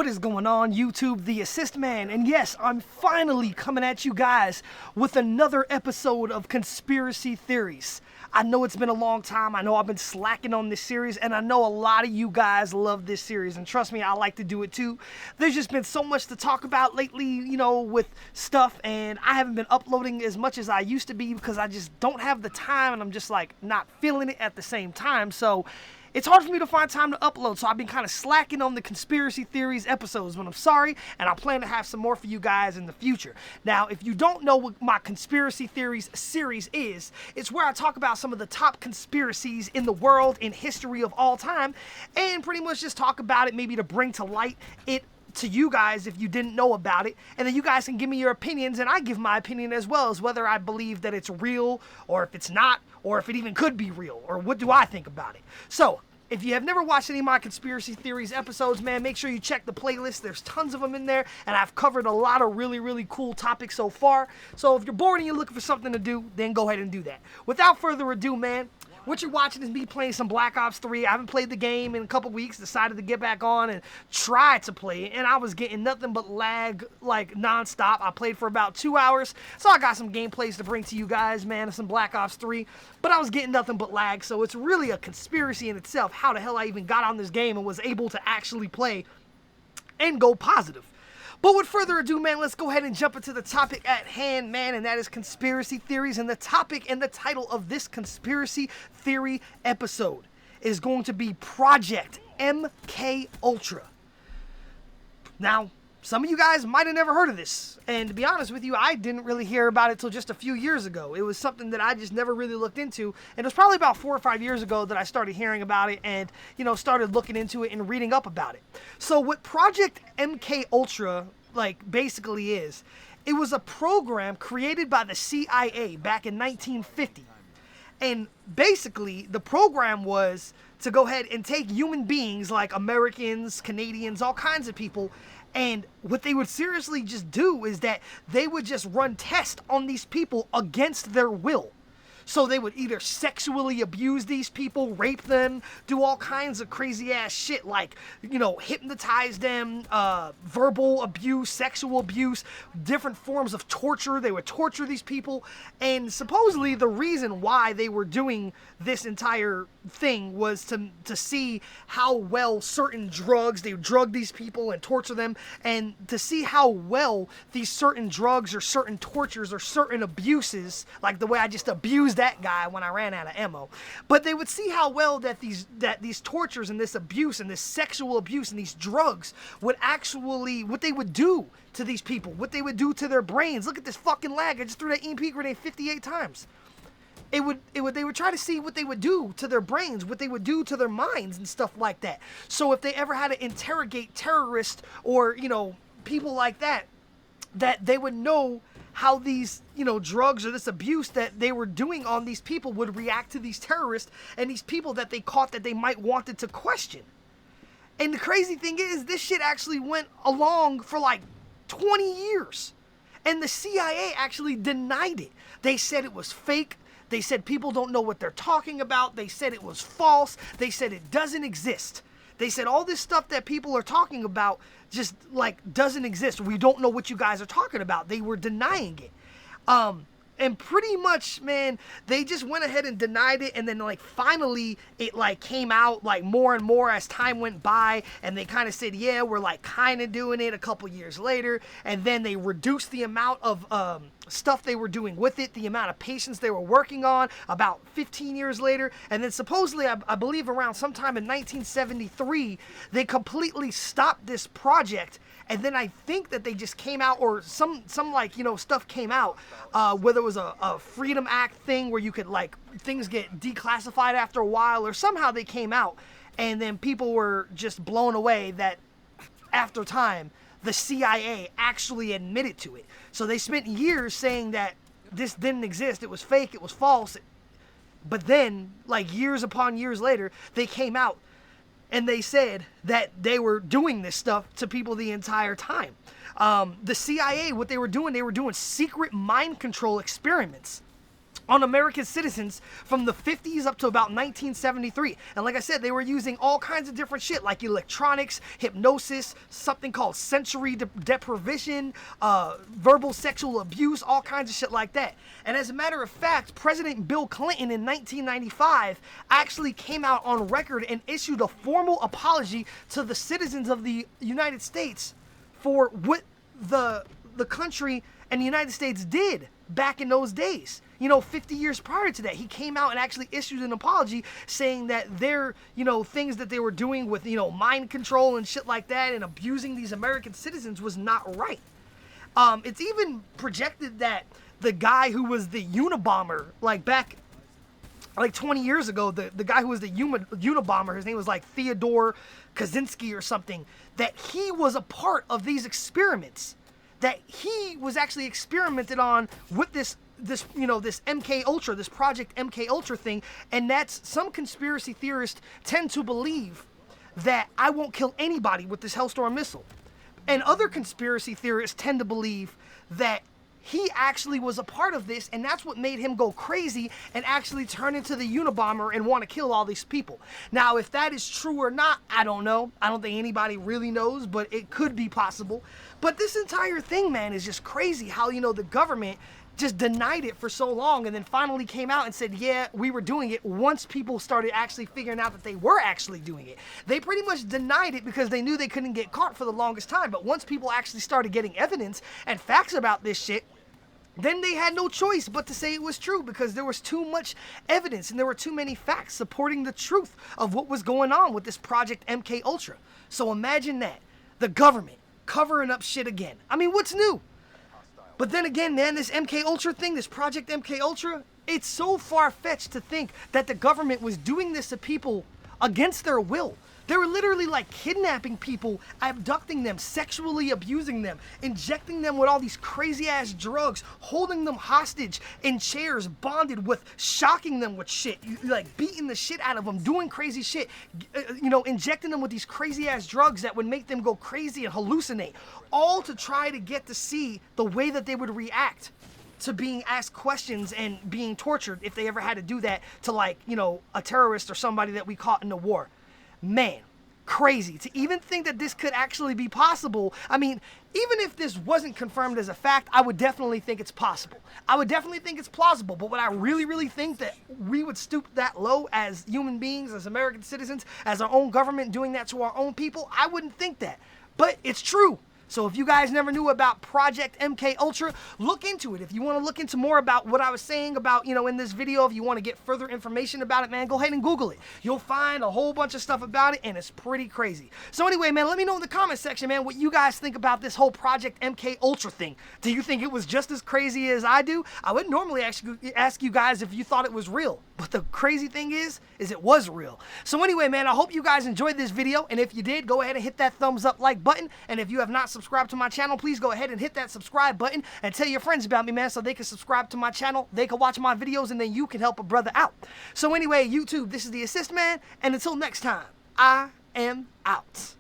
What is going on, YouTube? The Assist Man, and yes, I'm finally coming at you guys with another episode of Conspiracy Theories. I know it's been a long time. I know I've been slacking on this series, and I know a lot of you guys love this series, and trust me, I like to do it too. There's just been so much to talk about lately, with stuff, and I haven't been uploading as much as I used to be because I just don't have the time, and I'm just not feeling it at the same time. So it's hard for me to find time to upload, so I've been kind of slacking on the Conspiracy Theories episodes, but I'm sorry, and I plan to have some more for you guys in the future. Now, if you don't know what my Conspiracy Theories series is, it's where I talk about some of the top conspiracies in the world, in history of all time, and pretty much just talk about it maybe to bring to light it to you guys if you didn't know about it, and then you guys can give me your opinions, and I give my opinion as well, as whether I believe that it's real, or if it's not, or if it even could be real, or what do I think about it. So, if you have never watched any of my Conspiracy Theories episodes, man, make sure you check the playlist. There's tons of them in there, and I've covered a lot of really, really cool topics so far. So if you're bored and you're looking for something to do, then go ahead and do that. Without further ado, man, what you're watching is me playing some Black Ops 3. I haven't played the game in a couple weeks, decided to get back on and try to play it, and I was getting nothing but lag, nonstop. I played for about 2 hours, so I got some gameplays to bring to you guys, man, of some Black Ops 3, but I was getting nothing but lag, so it's really a conspiracy in itself how the hell I even got on this game and was able to actually play and go positive. But with further ado, man, let's go ahead and jump into the topic at hand, man, and that is conspiracy theories. And the topic and the title of this conspiracy theory episode is going to be Project MKUltra. Now, some of you guys might have never heard of this, and to be honest with you, I didn't really hear about it till just a few years ago. It was something that I just never really looked into, and it was probably about 4 or 5 years ago that I started hearing about it and, started looking into it and reading up about it. So what Project MKUltra, basically is, it was a program created by the CIA back in 1950. And basically, the program was to go ahead and take human beings like Americans, Canadians, all kinds of people, and what they would seriously just do is that they would just run tests on these people against their will. So they would either sexually abuse these people, rape them, do all kinds of crazy ass shit hypnotize them, verbal abuse, sexual abuse, different forms of torture. They would torture these people. And supposedly the reason why they were doing this entire thing was to see how well certain drugs, they would drug these people and torture them, and to see how well these certain drugs or certain tortures or certain abuses, like the way I just abused that guy when I ran out of ammo, but they would see how well that these tortures and this abuse and this sexual abuse and these drugs would actually, what they would do to these people, what they would do to their brains. Look at this fucking lag. I just threw that EMP grenade 58 times. They would try to see what they would do to their brains, what they would do to their minds and stuff like that. So if they ever had to interrogate terrorists or, people like that they would know how these, drugs or this abuse that they were doing on these people would react to these terrorists and these people that they caught that they might wanted to question. And the crazy thing is, this shit actually went along for 20 years. And the CIA actually denied it. They said it was fake. They said people don't know what they're talking about. They said it was false. They said it doesn't exist. They said all this stuff that people are talking about just doesn't exist. We don't know what you guys are talking about. They were denying it. And pretty much, man, they just went ahead and denied it, and then finally it came out more and more as time went by, and they kind of said, yeah, we're kind of doing it a couple years later, and then they reduced the amount of stuff they were doing with it, the amount of patients they were working on about 15 years later, and then supposedly, I believe around sometime in 1973, they completely stopped this project. And then I think that they just came out, or some stuff came out, whether it was a Freedom Act thing where you could, things get declassified after a while, or somehow they came out, and then people were just blown away that after time, the CIA actually admitted to it. So they spent years saying that this didn't exist, it was fake, it was false, but then, years upon years later, they came out and they said that they were doing this stuff to people the entire time. The CIA, what they were doing secret mind control experiments on American citizens from the 50s up to about 1973. And like I said, they were using all kinds of different shit like electronics, hypnosis, something called sensory deprivation, verbal sexual abuse, all kinds of shit like that. And as a matter of fact, President Bill Clinton in 1995 actually came out on record and issued a formal apology to the citizens of the United States for what the country and the United States did back in those days. 50 years prior to that, he came out and actually issued an apology saying that their, things that they were doing with, mind control and shit like that and abusing these American citizens was not right. It's even projected that the guy who was the Unabomber, back 20 years ago, the guy who was the Unabomber, his name was Theodore Kaczynski or something, that he was a part of these experiments, that he was actually experimented on with this MKUltra, this Project MKUltra thing, and that's some conspiracy theorists tend to believe that I won't kill anybody with this Hellstorm missile. And other conspiracy theorists tend to believe that he actually was a part of this, and that's what made him go crazy and actually turn into the Unabomber and want to kill all these people. Now, if that is true or not, I don't know. I don't think anybody really knows, but it could be possible. But this entire thing, man, is just crazy how, the government just denied it for so long and then finally came out and said, yeah, we were doing it once people started actually figuring out that they were actually doing it. They pretty much denied it because they knew they couldn't get caught for the longest time. But once people actually started getting evidence and facts about this shit, then they had no choice but to say it was true because there was too much evidence and there were too many facts supporting the truth of what was going on with this Project MKUltra. So imagine that. The government covering up shit again. I mean, what's new? But then again, man, this MKUltra thing, this Project MKUltra, it's so far-fetched to think that the government was doing this to people against their will. They were literally kidnapping people, abducting them, sexually abusing them, injecting them with all these crazy-ass drugs, holding them hostage in chairs, bonded with, shocking them with shit, beating the shit out of them, doing crazy shit, injecting them with these crazy-ass drugs that would make them go crazy and hallucinate, all to try to get to see the way that they would react to being asked questions and being tortured if they ever had to do that to a terrorist or somebody that we caught in the war. Man, crazy to even think that this could actually be possible. I mean, even if this wasn't confirmed as a fact, I would definitely think it's possible. I would definitely think it's plausible. But would I really, really think that we would stoop that low as human beings, as American citizens, as our own government doing that to our own people? I wouldn't think that. But it's true. So if you guys never knew about Project MKUltra, look into it. If you want to look into more about what I was saying about, in this video, if you want to get further information about it, man, go ahead and Google it. You'll find a whole bunch of stuff about it, and it's pretty crazy. So anyway, man, let me know in the comment section, man, what you guys think about this whole Project MKUltra thing. Do you think it was just as crazy as I do? I would normally ask you guys if you thought it was real. But the crazy thing is it was real. So anyway, man, I hope you guys enjoyed this video. And if you did, go ahead and hit that thumbs up button. And if you have not subscribed to my channel, please go ahead and hit that subscribe button and tell your friends about me, man, so they can subscribe to my channel, they can watch my videos, and then you can help a brother out. So anyway, YouTube, this is the Assist Man, and until next time, I am out.